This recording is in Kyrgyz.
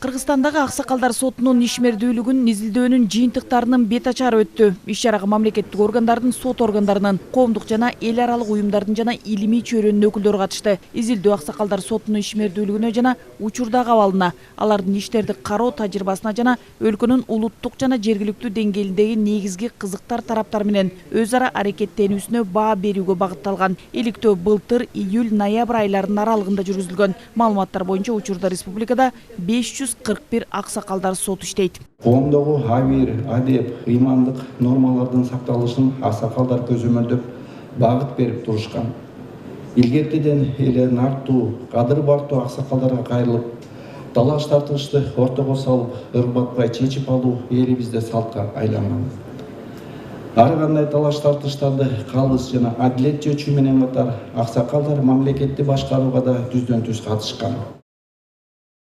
Кыргызстандагы аксакалдар сотунун ишмердүүлүгүн изилдөөнүн жыйынтыктарынын бет ачары өттү. Иш чарага мамлекеттик органдардын, сот органдарынын, коомдук жана эл аралык уюмдардын жана илимий чөйрөнүн өкүлдөрү катышты. Изилдөө аксакалдар сотунун ишмердүүлүгүнө жана учурдагы абалына, алардын иштерди кароо тажрыйбасына жана өлкөнүн улуттук жана жергиликтүү деңгээлиндеги негизги кызыктар тараптар менен өз ара аракеттенүүсүнө баа берүүгө багытталган. Иликтөө былтыр июль-ноябрь айларынын аралыгында жүргүзүлгөн. Маалыматтар боюнча учурда республикада 541 аксакалдар сот иштейт. Коомдогу абийир, адеп, ыймандык нормалардын сакталышын аксакалдар көзөмөлдөп багыт берип турушкан. Илгертеден эле нартуу, кадыр бартуу аксакалдарга кайрылып, талаш тартышты ортого салып, ырбатпай чечип алуу элибизде салтка айланган. Ар кандай талаш тартыштарды калыс жана адилет чечүү менен катар аксакалдар мамлекетти башкарууга да түздөн түз катышкан.